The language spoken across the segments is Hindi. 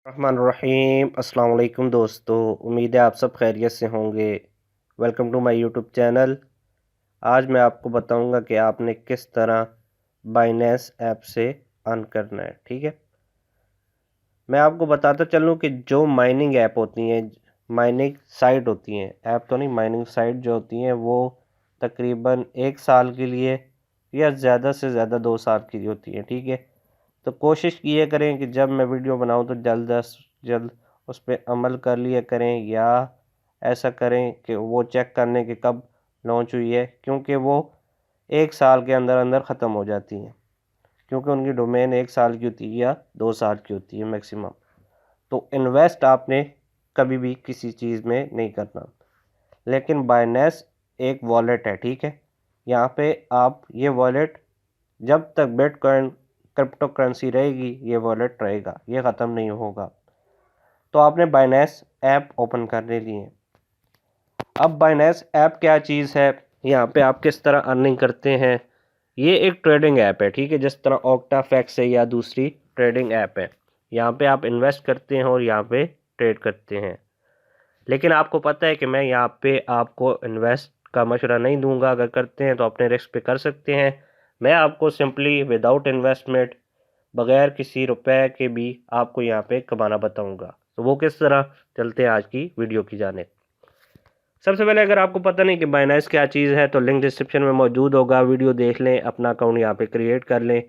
रहमानुर्रहीम अस्सलाम वालेकुम दोस्तों, उम्मीद है आप सब खैरियत से होंगे। Welcome to my YouTube channel. आज मैं आपको बताऊंगा कि आपने किस तरह बाइनेंस ऐप से अर्न करना है। ठीक है, मैं आपको बताता चलूं कि जो माइनिंग ऐप होती हैं, माइनिंग साइट होती हैं, ऐप तो नहीं, माइनिंग साइट जो होती हैं वो तकरीबन 1 साल के लिए या ज़्यादा से ज़्यादा 2 साल की होती हैं। ठीक है, तो कोशिश किया करें कि जब मैं वीडियो बनाऊं तो जल्द अज जल्द उस पर अमल कर लिया करें, या ऐसा करें कि वो चेक करने के कब लॉन्च हुई है, क्योंकि वो 1 साल के अंदर अंदर ख़त्म हो जाती हैं, क्योंकि उनकी डोमेन 1 साल की होती है या 2 साल की होती है मैक्सिमम। तो इन्वेस्ट आपने कभी भी किसी चीज़ में नहीं करना। लेकिन बाइनेंस एक वॉलेट है। ठीक है, यहाँ पे आप ये वॉलेट जब तक बिटकॉइन क्रिप्टो करेंसी रहेगी ये वॉलेट रहेगा, ये ख़त्म नहीं होगा। तो आपने बाइनेंस ऐप ओपन करने लिए। अब बाइनेंस ऐप क्या चीज़ है, यहाँ पे आप किस तरह अर्निंग करते हैं। ये एक ट्रेडिंग ऐप है। ठीक है, जिस तरह ऑक्टाफैक्स है या दूसरी ट्रेडिंग ऐप है, यहाँ पे आप इन्वेस्ट करते हैं और यहाँ पे ट्रेड करते हैं। लेकिन आपको पता है कि मैं यहाँ पे आपको इन्वेस्ट का मशवरा नहीं दूंगा। अगर करते हैं तो अपने रिस्क पे कर सकते हैं। मैं आपको सिंपली विदाउट इन्वेस्टमेंट, बगैर किसी रुपए के भी आपको यहाँ पे कमाना बताऊंगा। तो वो किस तरह, चलते हैं आज की वीडियो की जाने। सबसे पहले अगर आपको पता नहीं कि बाइनेंस क्या चीज़ है तो लिंक डिस्क्रिप्शन में मौजूद होगा, वीडियो देख लें, अपना अकाउंट यहाँ पे क्रिएट कर लें,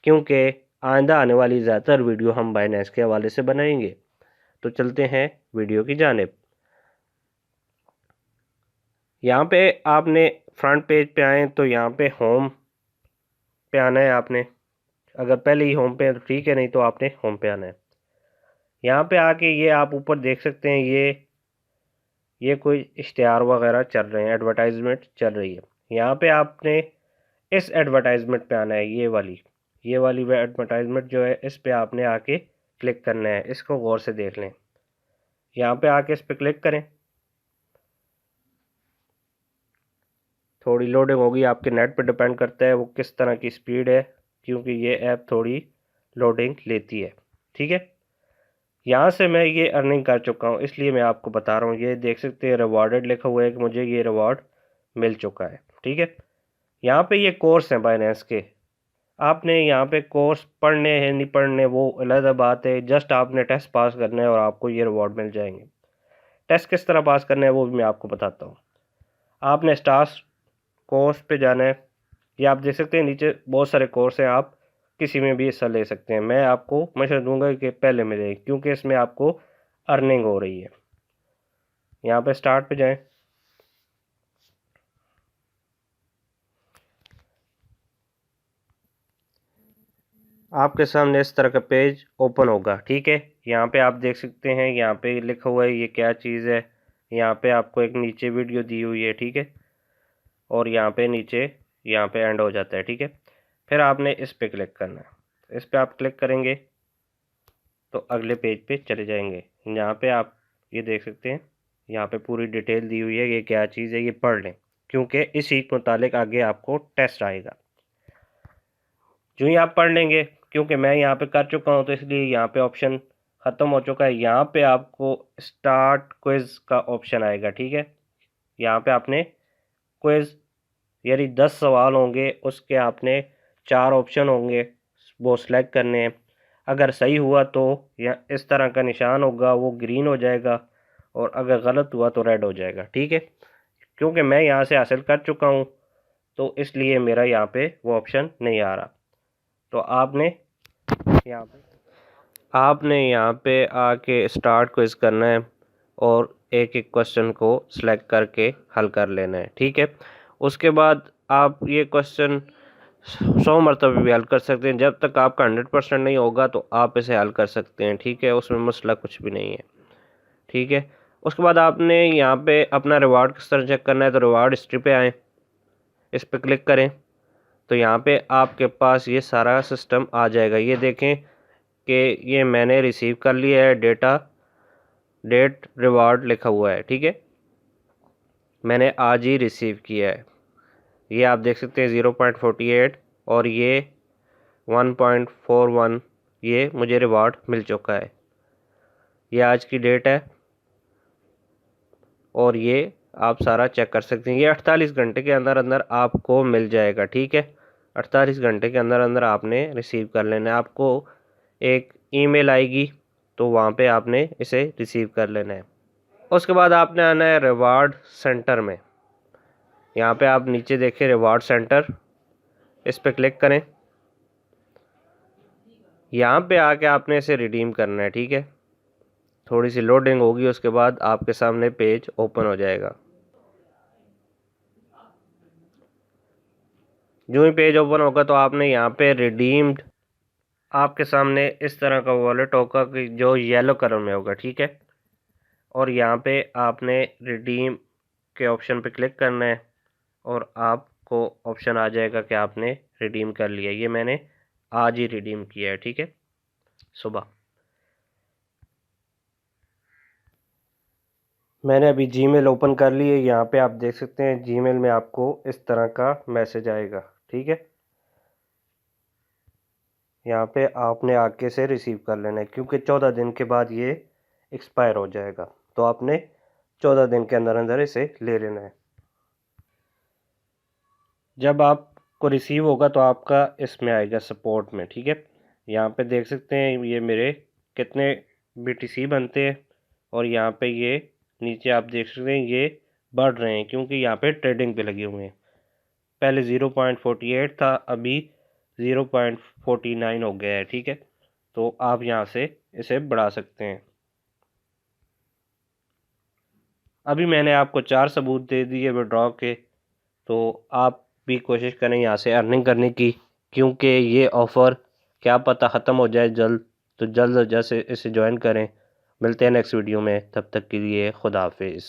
क्योंकि आइंदा आने वाली ज़्यादातर वीडियो हम बाइनेंस के हवाले से बनाएंगे। तो चलते हैं वीडियो की जानिब। यहाँ पे आपने फ्रंट पेज पे आए तो यहाँ पे होम पे आना है आपने। अगर पहले ही होम पे है तो ठीक है, नहीं तो आपने होम पे आना है। यहाँ पे आके ये आप ऊपर देख सकते हैं, ये कोई इश्तिहार वगैरह चल रहे हैं, एडवर्टाइजमेंट चल रही है। यहाँ पे आपने इस एडवर्टाइजमेंट पे आना है, ये वाली एडवर्टाइजमेंट जो है इस पे आपने आके क्लिक करना है। इसको गौर से देख लें। यहाँ पे आके इस पे क्लिक करें, थोड़ी लोडिंग होगी, आपके नेट पे डिपेंड करता है वो किस तरह की स्पीड है, क्योंकि ये ऐप थोड़ी लोडिंग लेती है। ठीक है, यहाँ से मैं ये अर्निंग कर चुका हूँ, इसलिए मैं आपको बता रहा हूँ। ये देख सकते हैं रिवॉर्डेड लिखा हुआ है कि मुझे ये रिवॉर्ड मिल चुका है। ठीक है, यहाँ पे ये कोर्स हैं बाइनेंस के। आपने यहाँ पे कोर्स पढ़ने हैं नहीं पढ़ने वो अलग बात है, जस्ट आपने टेस्ट पास करना है और आपको ये रिवॉर्ड मिल जाएंगे। टेस्ट किस तरह पास करना है वो भी मैं आपको बताता हूँ। आपने स्टार्स कोर्स पे जाना है। ये आप देख सकते हैं नीचे बहुत सारे कोर्स हैं, आप किसी में भी हिस्सा ले सकते हैं। मैं आपको मशवरा दूंगा कि पहले में जाए, क्योंकि इसमें आपको अर्निंग हो रही है। यहाँ पे स्टार्ट पे जाएं। आपके सामने इस तरह का पेज ओपन होगा। ठीक है, यहाँ पे आप देख सकते हैं, यहाँ पे लिखा हुआ है ये क्या चीज़ है। यहाँ पे आपको एक नीचे वीडियो दी हुई है। ठीक है, और यहाँ पे नीचे यहाँ पे एंड हो जाता है। ठीक है, फिर आपने इस पे क्लिक करना है। इस पे आप क्लिक करेंगे तो अगले पेज पे चले जाएंगे। यहाँ पे आप ये देख सकते हैं, यहाँ पे पूरी डिटेल दी हुई है, ये क्या चीज़ है ये पढ़ लें, क्योंकि इसी के मुतालिक आगे आपको टेस्ट आएगा। जो ही आप पढ़ लेंगे, क्योंकि मैं यहाँ पे कर चुका हूँ तो इसलिए यहाँ पे ऑप्शन ख़त्म हो चुका है। यहाँ पे आपको स्टार्ट क्विज़ का ऑप्शन आएगा। ठीक है, यहाँ पे आपने क्विज़, यानी 10 सवाल होंगे, उसके आपने 4 ऑप्शन होंगे, वो सिलेक्ट करने हैं। अगर सही हुआ तो या इस तरह का निशान होगा, वो ग्रीन हो जाएगा, और अगर गलत हुआ तो रेड हो जाएगा। ठीक है, क्योंकि मैं यहाँ से हासिल कर चुका हूँ तो इसलिए मेरा यहाँ पे वो ऑप्शन नहीं आ रहा। तो आपने यहाँ पे आके स्टार्ट क्विज करना है और एक एक क्वेश्चन को सिलेक्ट करके हल कर लेना है। ठीक है, उसके बाद आप ये क्वेश्चन 100 मरतबे भी हल कर सकते हैं। जब तक आपका 100% नहीं होगा तो आप इसे हल कर सकते हैं। ठीक है, उसमें मसला कुछ भी नहीं है। ठीक है, उसके बाद आपने यहाँ पे अपना रिवार्ड किस तरह चेक करना है, तो रिवार्ड हिस्ट्री पे आएँ, इस पर क्लिक करें तो यहाँ पे आपके पास ये सारा सिस्टम आ जाएगा। ये देखें कि ये मैंने रिसीव कर लिया है, डेट रिवार्ड लिखा हुआ है। ठीक है, मैंने आज ही रिसीव किया है। ये आप देख सकते हैं 0.48 और ये 1.41, ये मुझे रिवार्ड मिल चुका है। ये आज की डेट है और ये आप सारा चेक कर सकते हैं। ये 48 घंटे के अंदर अंदर आपको मिल जाएगा, ठीक है। 48 घंटे के अंदर अंदर आपने रिसीव कर लेना है। आपको एक ईमेल आएगी तो वहाँ पे आपने इसे रिसीव कर लेना है। उसके बाद आपने आना है रिवार्ड सेंटर में। यहाँ पे आप नीचे देखें रिवार्ड सेंटर, इस पर क्लिक करें। यहाँ पे आके आपने इसे रिडीम करना है, ठीक है। थोड़ी सी लोडिंग होगी, उसके बाद आपके सामने पेज ओपन हो जाएगा। जो ही पेज ओपन होगा तो आपने यहाँ पे रिडीम्ड, आपके सामने इस तरह का वॉलेट होगा कि जो येलो कलर में होगा, ठीक है। और यहाँ पे आपने रिडीम के ऑप्शन पे क्लिक करना है और आपको ऑप्शन आ जाएगा कि आपने रिडीम कर लिया। ये मैंने आज ही रिडीम किया है, ठीक है, सुबह। मैंने अभी जीमेल ओपन कर ली है। यहाँ पे आप देख सकते हैं जीमेल में आपको इस तरह का मैसेज आएगा, ठीक है। यहाँ पे आपने आके से रिसीव कर लेना है क्योंकि 14 दिन के बाद ये एक्सपायर हो जाएगा, तो आपने 14 दिन के अंदर अंदर इसे ले लेना है। जब आपको रिसीव होगा तो आपका इसमें आएगा सपोर्ट में, ठीक है। यहाँ पे देख सकते हैं ये मेरे कितने BTC बनते हैं और यहाँ पे ये नीचे आप देख सकते हैं ये बढ़ रहे हैं क्योंकि यहाँ पे ट्रेडिंग पे लगे हुए हैं। पहले 0.48 था, अभी 0.49 हो गया है, ठीक है। तो आप यहाँ से इसे बढ़ा सकते हैं। अभी मैंने आपको 4 सबूत दे दिए विड्रॉ के, तो आप भी कोशिश करें यहाँ से अर्निंग करने की, क्योंकि ये ऑफ़र क्या पता ख़त्म हो जाए जल्द, तो जल्द से जल्द इसे ज्वाइन करें। मिलते हैं नेक्स्ट वीडियो में, तब तक के लिए खुदा हाफिज़।